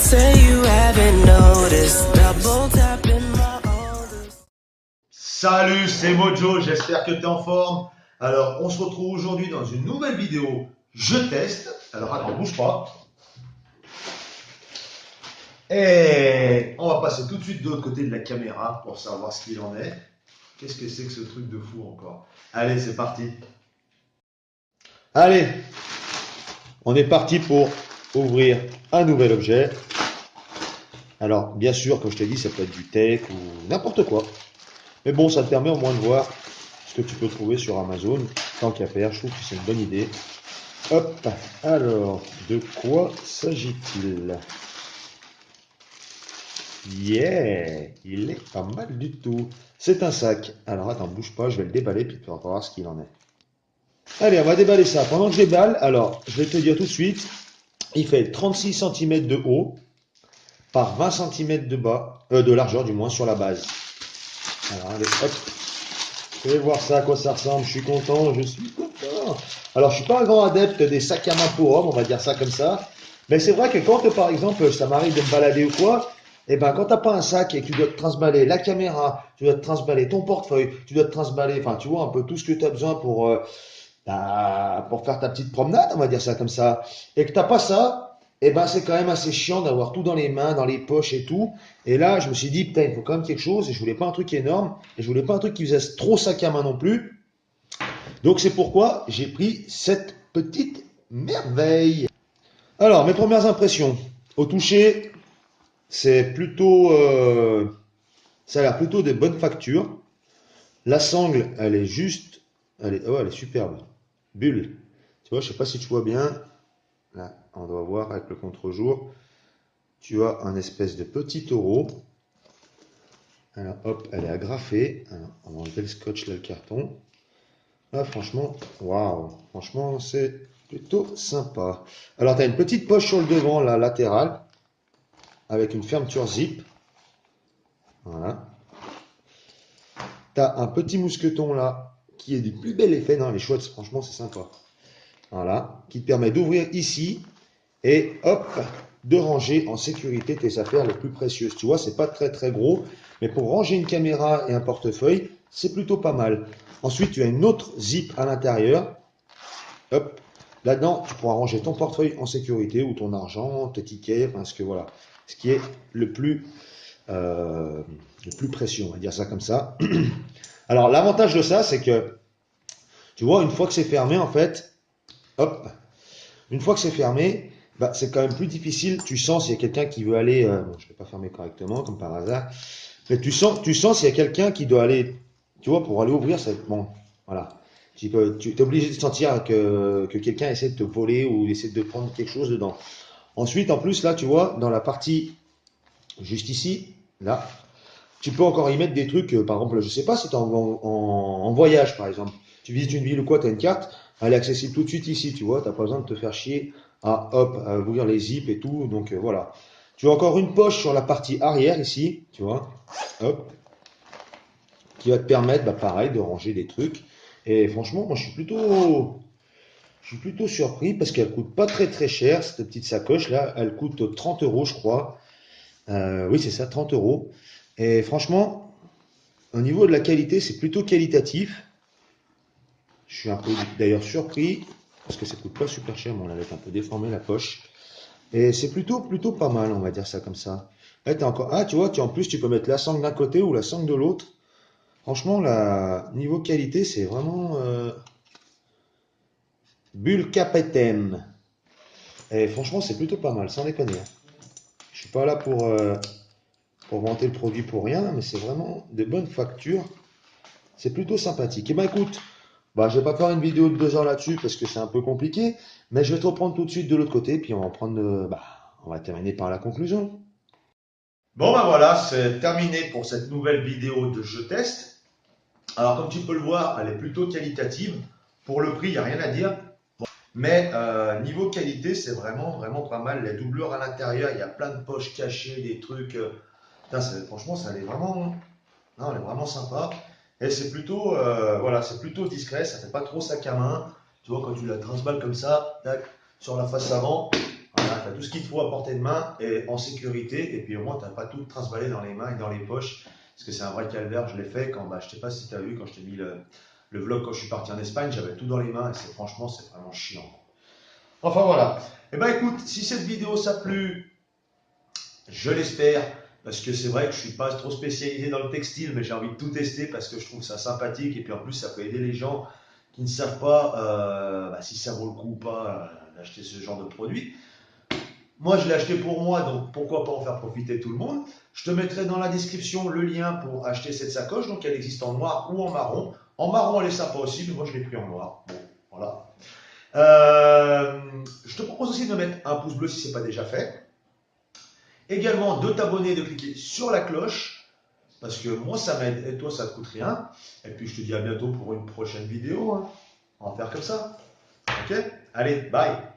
say you haven't noticed. Double tapping my oldest. Salut, c'est Mojo, j'espère que tu es en forme. Alors, on se retrouve aujourd'hui dans une nouvelle vidéo. Je teste. Alors, attends, bouge pas. Et on va passer tout de suite de l'autre côté de la caméra pour savoir ce qu'il en est. Qu'est-ce que c'est que ce truc de fou encore? Allez, c'est parti. Allez, on est parti pour ouvrir un nouvel objet. Alors, bien sûr, comme je t'ai dit, ça peut être du tech ou n'importe quoi. Mais bon, ça te permet au moins de voir ce que tu peux trouver sur Amazon. Tant qu'à faire, je trouve que c'est une bonne idée. Hop, alors, de quoi s'agit-il? Yeah, il est pas mal du tout. C'est un sac. Alors, attends, bouge pas, je vais le déballer puis tu vas voir ce qu'il en est. Allez, on va déballer ça. Pendant que je déballe, alors, je vais te dire tout de suite, il fait 36 cm de haut par 20 cm de bas, de largeur du moins sur la base. Alors, allez, hop. Vous allez voir ça, à quoi ça ressemble. Je suis content, je suis content. Alors, je suis pas un grand adepte des sacs à main pour hommes, on va dire ça comme ça. Mais c'est vrai que quand, par exemple, ça m'arrive de me balader ou quoi, et ben, quand t'as pas un sac et que tu dois te transballer la caméra, tu dois te transballer ton portefeuille, tu dois te transballer, enfin, tu vois, un peu tout ce que tu as besoin pour faire ta petite promenade, on va dire ça comme ça. Et que t'as pas ça, et ben, c'est quand même assez chiant d'avoir tout dans les mains, dans les poches et tout. Et là, je me suis dit, putain, il faut quand même quelque chose, et je voulais pas un truc énorme, et je voulais pas un truc qui faisait trop sac à main non plus. Donc c'est pourquoi j'ai pris cette petite merveille. Alors, mes premières impressions. Au toucher, c'est plutôt, ça a l'air plutôt de bonne facture. La sangle, elle est juste, elle est superbe. Bulle. Tu vois, je sais pas si tu vois bien. Là, on doit voir avec le contre-jour. Tu as un espèce de petit taureau. Alors, hop, elle est agrafée. Alors, on va enlever le scotch, là, le carton. Là, franchement, waouh. Franchement, c'est plutôt sympa. Alors, tu as une petite poche sur le devant, la latérale, avec une fermeture zip. Voilà. Tu as un petit mousqueton là, qui est du plus bel effet. Non, les chouettes, franchement, c'est sympa. Voilà. Qui te permet d'ouvrir ici et hop, de ranger en sécurité tes affaires les plus précieuses. Tu vois, c'est pas très très gros, mais pour ranger une caméra et un portefeuille, c'est plutôt pas mal. Ensuite, tu as une autre zip à l'intérieur. Hop, là-dedans, tu pourras ranger ton portefeuille en sécurité ou ton argent, tes tickets, parce que voilà, ce qui est le plus précieux, on va dire ça comme ça. Alors, l'avantage de ça, c'est que, tu vois, une fois que c'est fermé, en fait, hop, une fois que c'est fermé, bah, c'est quand même plus difficile. Tu sens s'il y a quelqu'un qui veut aller, bon, je ne vais pas fermer correctement, comme par hasard, mais tu sens s'il y a quelqu'un qui doit aller, tu vois, pour aller ouvrir, c'est bon, voilà. Tu es obligé de sentir que quelqu'un essaie de te voler ou essaie de prendre quelque chose dedans. Ensuite, en plus, là, tu vois, dans la partie juste ici, là, tu peux encore y mettre des trucs, par exemple, je sais pas si tu es en voyage, par exemple. Tu visites une ville ou quoi, tu as une carte, elle est accessible tout de suite ici, tu vois, tu n'as pas besoin de te faire chier à ouvrir les zips et tout, donc voilà. Tu as encore une poche sur la partie arrière ici, tu vois, hop, qui va te permettre, bah, pareil, de ranger des trucs. Et franchement, moi, je suis plutôt surpris parce qu'elle coûte pas très très cher, cette petite sacoche là, elle coûte 30 euros, je crois. Oui, c'est ça, 30 euros. Et franchement, au niveau de la qualité, c'est plutôt qualitatif. Je suis un peu d'ailleurs surpris parce que ça coûte pas super cher, mais on l'avait un peu déformé la poche. Et c'est plutôt pas mal, on va dire ça comme ça. Là, encore, ah, tu vois, en plus, tu peux mettre la sangle d'un côté ou la sangle de l'autre. Franchement, niveau qualité, c'est vraiment bulle capetem. Et franchement, c'est plutôt pas mal, sans déconner, hein. Je suis pas là pour vanter le produit pour rien, mais c'est vraiment de bonnes factures. C'est plutôt sympathique. Et ben écoute, bah, je vais pas faire une vidéo de 2 heures là-dessus parce que c'est un peu compliqué, mais je vais te reprendre tout de suite de l'autre côté, puis on va on va terminer par la conclusion. Bon ben voilà, c'est terminé pour cette nouvelle vidéo de Je teste. Alors comme tu peux le voir, elle est plutôt qualitative. Pour le prix, il n'y a rien à dire. Mais niveau qualité, c'est vraiment pas mal. Les doublures à l'intérieur, il y a plein de poches cachées, des trucs. Putain, franchement, ça elle est vraiment, non, elle est vraiment sympa. Et c'est plutôt, voilà, c'est plutôt discret. Ça fait pas trop sac à main. Tu vois, quand tu la transballes comme ça, tac, sur la face avant, Tu as tout ce qu'il te faut à portée de main et en sécurité. Et puis au moins, tu n'as pas tout transballé dans les mains et dans les poches. Parce que c'est un vrai calvaire. Je l'ai fait quand, je ne sais pas si tu as vu, quand je t'ai mis le vlog quand je suis parti en Espagne, j'avais tout dans les mains et franchement, c'est vraiment chiant. Enfin voilà. Et ben écoute, si cette vidéo t'a plu, je l'espère, parce que c'est vrai que je suis pas trop spécialisé dans le textile, mais j'ai envie de tout tester parce que je trouve ça sympathique et puis en plus ça peut aider les gens qui ne savent pas si ça vaut le coup ou pas d'acheter ce genre de produit. Moi, je l'ai acheté pour moi, donc pourquoi pas en faire profiter tout le monde. Je te mettrai dans la description le lien pour acheter cette sacoche. Donc, elle existe en noir ou en marron. En marron, elle est sympa aussi, mais moi, je l'ai pris en noir. Bon, voilà. Je te propose aussi de mettre un pouce bleu si ce n'est pas déjà fait. Également, de t'abonner, de cliquer sur la cloche, parce que moi, ça m'aide et toi, ça ne te coûte rien. Et puis, je te dis à bientôt pour une prochaine vidéo. On va faire comme ça. Ok? Allez, bye!